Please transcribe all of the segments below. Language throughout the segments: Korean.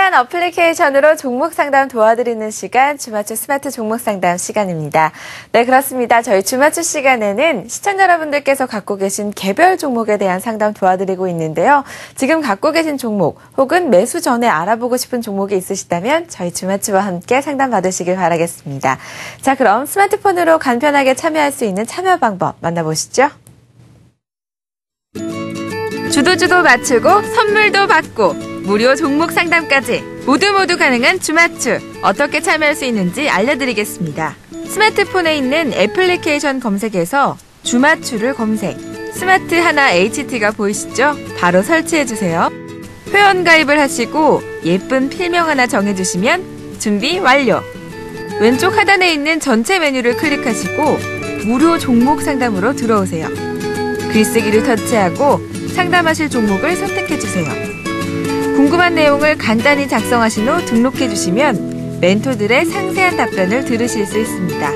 편리한 어플리케이션으로 종목 상담 도와드리는 시간, 주맞추 스마트 종목 상담 시간입니다. 네, 그렇습니다. 저희 주맞추 시간에는 시청자 여러분들께서 갖고 계신 개별 종목에 대한 상담 도와드리고 있는데요. 지금 갖고 계신 종목 혹은 매수 전에 알아보고 싶은 종목이 있으시다면 저희 주맞추와 함께 상담 받으시길 바라겠습니다. 자, 그럼 스마트폰으로 간편하게 참여할 수 있는 참여 방법 만나보시죠. 주도주도 맞추고 선물도 받고 무료 종목 상담까지 모두 가능한 주맞추. 어떻게 참여할 수 있는지 알려드리겠습니다. 스마트폰에 있는 애플리케이션 검색에서 주맞추를 검색. 스마트 하나 HT가 보이시죠? 바로 설치해주세요. 회원 가입을 하시고 예쁜 필명 하나 정해주시면 준비 완료. 왼쪽 하단에 있는 전체 메뉴를 클릭하시고 무료 종목 상담으로 들어오세요. 글쓰기를 터치하고 상담하실 종목을 선택해주세요. 궁금한 내용을 간단히 작성하신 후 등록해주시면 멘토들의 상세한 답변을 들으실 수 있습니다.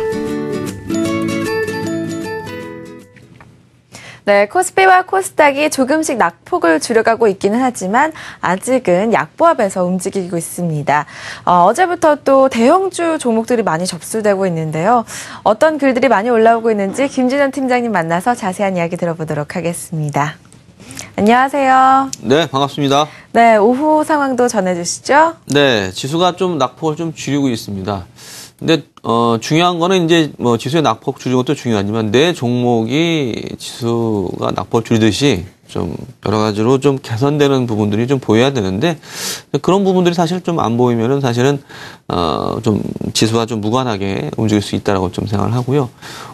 네, 코스피와 코스닥이 조금씩 낙폭을 줄여가고 있기는 하지만 아직은 약보합에서 움직이고 있습니다. 어제부터 또 대형주 종목들이 많이 접수되고 있는데요. 어떤 글들이 많이 올라오고 있는지 김진현 팀장님 만나서 자세한 이야기 들어보도록 하겠습니다. 안녕하세요. 네, 반갑습니다. 네, 오후 상황도 전해주시죠. 네, 지수가 좀 낙폭을 좀 줄이고 있습니다. 근데 중요한 거는 이제 뭐 지수의 낙폭 줄이는 것도 중요하지만 내 종목이 지수가 낙폭을 줄이듯이 좀 여러 가지로 좀 개선되는 부분들이 좀 보여야 되는데 그런 부분들이 사실 좀 안 보이면은 사실은 좀 지수와 좀 무관하게 움직일 수 있다라고 좀 생각을 하고요.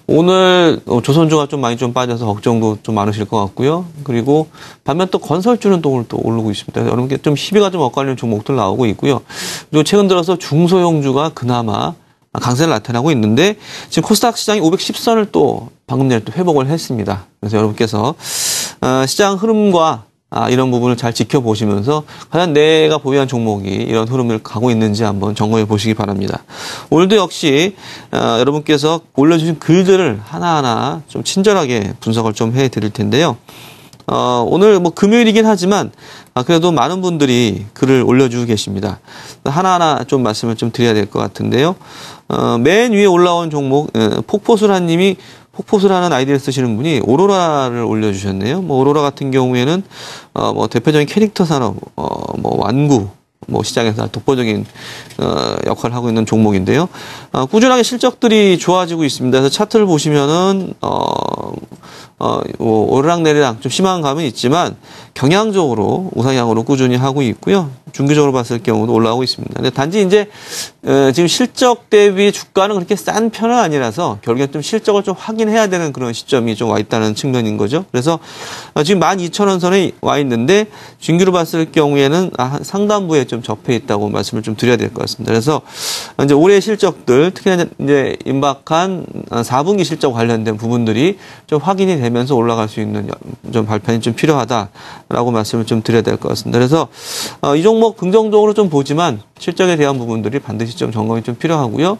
오늘 조선주가 좀 많이 좀 빠져서 걱정도 좀 많으실 것 같고요. 그리고 반면 또 건설주는 또 오늘 또 오르고 있습니다. 여러분께 좀 시비가 좀 엇갈리는 종목들 나오고 있고요. 그리고 최근 들어서 중소형주가 그나마 강세를 나타나고 있는데 지금 코스닥 시장이 510선을 또 방금 전에 또 회복을 했습니다. 그래서 여러분께서 시장 흐름과 이런 부분을 잘 지켜보시면서 과연 내가 보유한 종목이 이런 흐름을 가고 있는지 한번 점검해 보시기 바랍니다. 오늘도 역시 여러분께서 올려주신 글들을 하나하나 좀 친절하게 분석을 좀 해드릴 텐데요. 오늘 뭐 금요일이긴 하지만 그래도 많은 분들이 글을 올려주고 계십니다. 하나하나 좀 말씀을 좀 드려야 될 것 같은데요. 맨 위에 올라온 종목 폭포수라님이 폭포수라는 아이디를 쓰시는 분이 오로라를 올려주셨네요. 뭐 오로라 같은 경우에는 뭐 대표적인 캐릭터 산업, 뭐 완구, 뭐 시장에서 독보적인 역할을 하고 있는 종목인데요. 꾸준하게 실적들이 좋아지고 있습니다. 그래서 차트를 보시면은 오르락내리락 좀 심한 감은 있지만 경향적으로 우상향으로 꾸준히 하고 있고요. 중기적으로 봤을 경우도 올라오고 있습니다. 근데 단지 이제 지금 실적 대비 주가는 그렇게 싼 편은 아니라서 결국엔 좀 실적을 좀 확인해야 되는 그런 시점이 좀 와 있다는 측면인 거죠. 그래서 지금 12,000원 선에 와 있는데 중기로 봤을 경우에는 상단부에 좀 접해 있다고 말씀을 좀 드려야 될 것 같습니다. 그래서 이제 올해 실적들 특히나 이제 임박한 4분기 실적 관련된 부분들이 좀 확인이 되면서 올라갈 수 있는 좀 발판이 좀 필요하다라고 말씀을 좀 드려야 될 것 같습니다. 그래서 이 종목 긍정적으로 좀 보지만 실적에 대한 부분들이 반드시 좀 점검이 좀 필요하고요.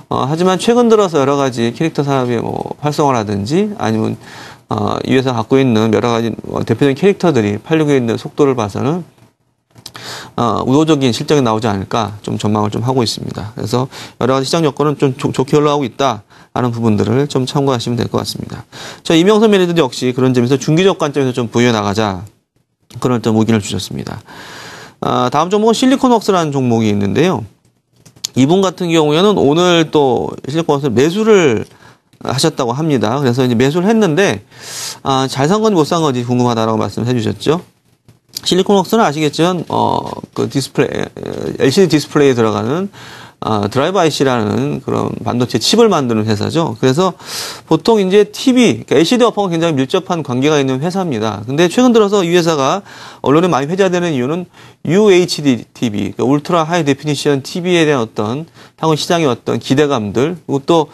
하지만 최근 들어서 여러 가지 캐릭터 산업의 뭐 활성화라든지 아니면 이 회사 갖고 있는 여러 가지 대표적인 캐릭터들이 팔리고 있는 속도를 봐서는 우호적인 실적이 나오지 않을까 좀 전망을 좀 하고 있습니다. 그래서 여러 가지 시장 여건은 좀 좋게 올라가고 있다 하는 부분들을 좀 참고하시면 될 것 같습니다. 저 이명선 매니저도 역시 그런 점에서 중기적 관점에서 좀 부여 나가자 그런 좀 의견을 주셨습니다. 다음 종목은 실리콘웍스라는 종목이 있는데요. 이분 같은 경우에는 오늘 또 실리콘웍스 매수를 하셨다고 합니다. 그래서 이제 매수를 했는데 잘 산 건지 못 산 건지 궁금하다라고 말씀해 주셨죠. 실리콘웍스는 아시겠지만 그 디스플레이 LCD 디스플레이에 들어가는 드라이브 IC라는 그런 반도체 칩을 만드는 회사죠. 그래서 보통 이제 TV, 그러니까 LCD 업황과 굉장히 밀접한 관계가 있는 회사입니다. 근데 최근 들어서 이 회사가 언론에 많이 회자되는 이유는 UHD TV, 그러니까 울트라 하이 데피니션 TV에 대한 어떤 향후 시장의 어떤 기대감들, 그리고 또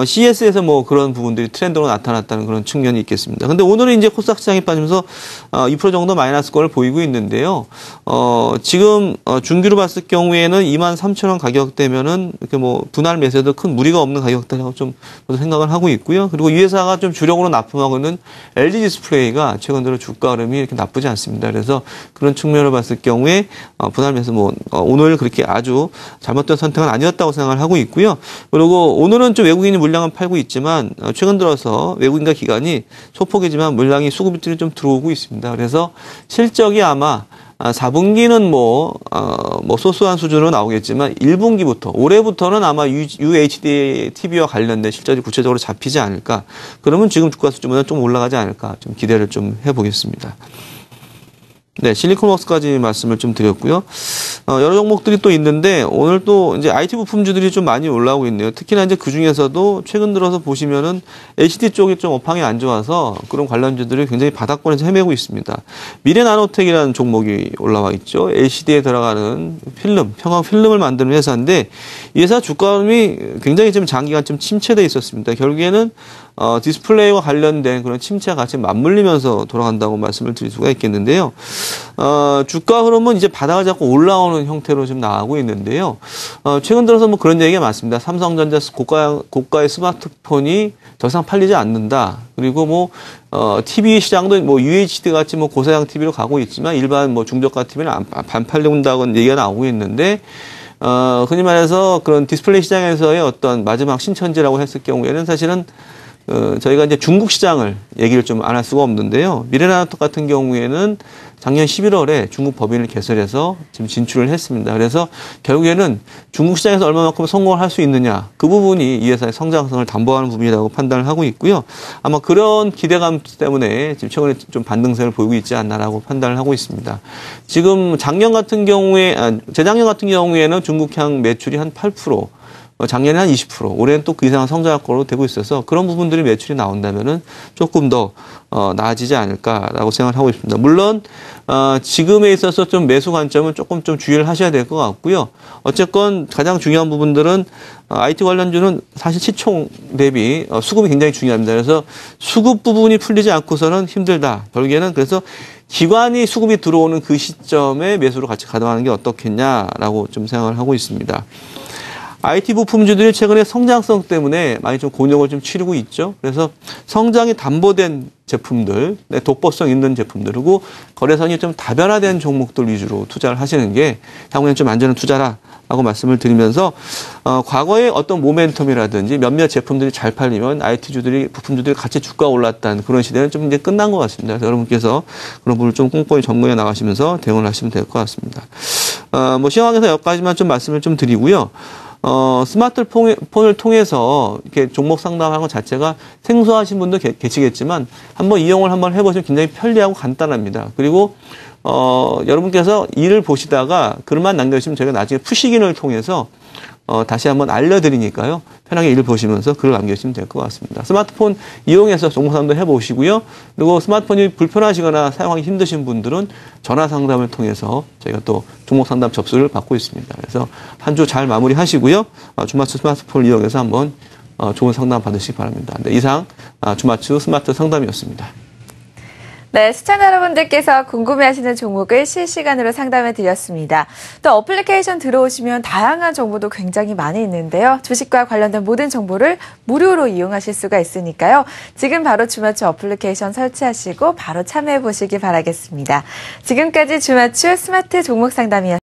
CES에서 뭐 그런 부분들이 트렌드로 나타났다는 그런 측면이 있겠습니다. 근데 오늘은 이제 코스닥 시장이 빠지면서 2% 정도 마이너스권을 보이고 있는데요. 지금 중기로 봤을 경우에는 23,000원 가격대면은 이렇게 뭐 분할 매수에도 큰 무리가 없는 가격대라고 좀 생각을 하고 있고요. 그리고 이 회사가 좀 주력으로 납품하고 있는 LG 디스플레이가 최근 들어 주가 흐름이 이렇게 나쁘지 않습니다. 그래서 그런 측면을 봤을 경우에 크게 부담해서 오늘 그렇게 아주 잘못된 선택은 아니었다고 생각을 하고 있고요. 그리고 오늘은 좀 외국인이 물량은 팔고 있지만 최근 들어서 외국인과 기관이 소폭이지만 물량이 수급들이 좀 들어오고 있습니다. 그래서 실적이 아마 4분기는 소소한 수준으로 나오겠지만 1분기부터, 올해부터는 아마 UHD TV와 관련된 실적이 구체적으로 잡히지 않을까. 그러면 지금 주가 수준보다 좀 올라가지 않을까. 좀 기대를 좀 해보겠습니다. 네, 실리콘웍스까지 말씀을 좀 드렸고요. 여러 종목들이 또 있는데 오늘 또 이제 IT 부품주들이 좀 많이 올라오고 있네요. 특히나 이제 그 중에서도 최근 들어서 보시면은 LCD 쪽이 좀 업황이 안 좋아서 그런 관련주들이 굉장히 바닥권에서 헤매고 있습니다. 미래나노텍이라는 종목이 올라와 있죠. LCD에 들어가는 필름, 평광 필름을 만드는 회사인데 이 회사 주가음이 굉장히 좀 장기간 좀 침체돼 있었습니다. 결국에는 디스플레이와 관련된 그런 침체가 같이 맞물리면서 돌아간다고 말씀을 드릴 수가 있겠는데요. 주가 흐름은 이제 바닥을 잡고 올라오는 형태로 지금 나가고 있는데요. 최근 들어서 그런 얘기가 많습니다. 삼성전자 고가의 스마트폰이 더 이상 팔리지 않는다. 그리고 TV 시장도 UHD 같이 고사양 TV로 가고 있지만 일반 중저가 TV는 안 팔린다고 얘기가 나오고 있는데, 흔히 말해서 그런 디스플레이 시장에서의 어떤 마지막 신천지라고 했을 경우에는 사실은 저희가 이제 중국 시장을 얘기를 좀 안 할 수가 없는데요. 미래나노텍 같은 경우에는 작년 11월에 중국 법인을 개설해서 지금 진출을 했습니다. 그래서 결국에는 중국 시장에서 얼마만큼 성공을 할 수 있느냐, 그 부분이 이 회사의 성장성을 담보하는 부분이라고 판단을 하고 있고요. 아마 그런 기대감 때문에 지금 최근에 좀 반등세를 보이고 있지 않나라고 판단을 하고 있습니다. 지금 재작년 같은 경우에는 중국향 매출이 한 8%, 작년에 한 20%, 올해는 또 그 이상한 성장할 거로 되고 있어서 그런 부분들이 매출이 나온다면은 조금 더 나아지지 않을까라고 생각을 하고 있습니다. 물론 지금에 있어서 좀 매수 관점은 조금 좀 주의를 하셔야 될 것 같고요. 어쨌건 가장 중요한 부분들은 IT 관련주는 사실 시총 대비 수급이 굉장히 중요합니다. 그래서 수급 부분이 풀리지 않고서는 힘들다. 결국에는 그래서 기관이 수급이 들어오는 그 시점에 매수로 같이 가동하는 게 어떻겠냐라고 좀 생각을 하고 있습니다. IT 부품주들이 최근에 성장성 때문에 많이 좀 곤욕을 좀 치르고 있죠. 그래서 성장이 담보된 제품들, 독보성 있는 제품들, 그리고 거래선이 좀 다변화된 종목들 위주로 투자를 하시는 게 향후에는 좀 안전한 투자라고 말씀을 드리면서 과거에 어떤 모멘텀이라든지 몇몇 제품들이 잘 팔리면 부품주들이 같이 주가가 올랐다는 그런 시대는 좀 이제 끝난 것 같습니다. 그래서 여러분께서 그런 부분을 좀 꼼꼼히 점검해 나가시면서 대응을 하시면 될 것 같습니다. 시황에서 여기까지만 좀 말씀을 좀 드리고요. 스마트폰을 통해서 이렇게 종목 상담하는 것 자체가 생소하신 분도 계시겠지만 한번 이용을 한번 해보시면 굉장히 편리하고 간단합니다. 그리고 여러분께서 일을 보시다가 글만 남겨주시면 저희가 나중에 푸시기능을 통해서 다시 한번 알려드리니까요. 편하게 일을 보시면서 글을 남겨주시면 될 것 같습니다. 스마트폰 이용해서 종목 상담도 해보시고요. 그리고 스마트폰이 불편하시거나 사용하기 힘드신 분들은 전화 상담을 통해서 저희가 또 종목 상담 접수를 받고 있습니다. 그래서 한 주 잘 마무리하시고요. 주마추 스마트폰을 이용해서 한번 좋은 상담 받으시기 바랍니다. 네, 이상 주마추 스마트 상담이었습니다. 네, 시청자 여러분들께서 궁금해하시는 종목을 실시간으로 상담해 드렸습니다. 또 어플리케이션 들어오시면 다양한 정보도 굉장히 많이 있는데요. 주식과 관련된 모든 정보를 무료로 이용하실 수가 있으니까요. 지금 바로 주마추 어플리케이션 설치하시고 바로 참여해 보시기 바라겠습니다. 지금까지 주마추 스마트 종목 상담이었습니다.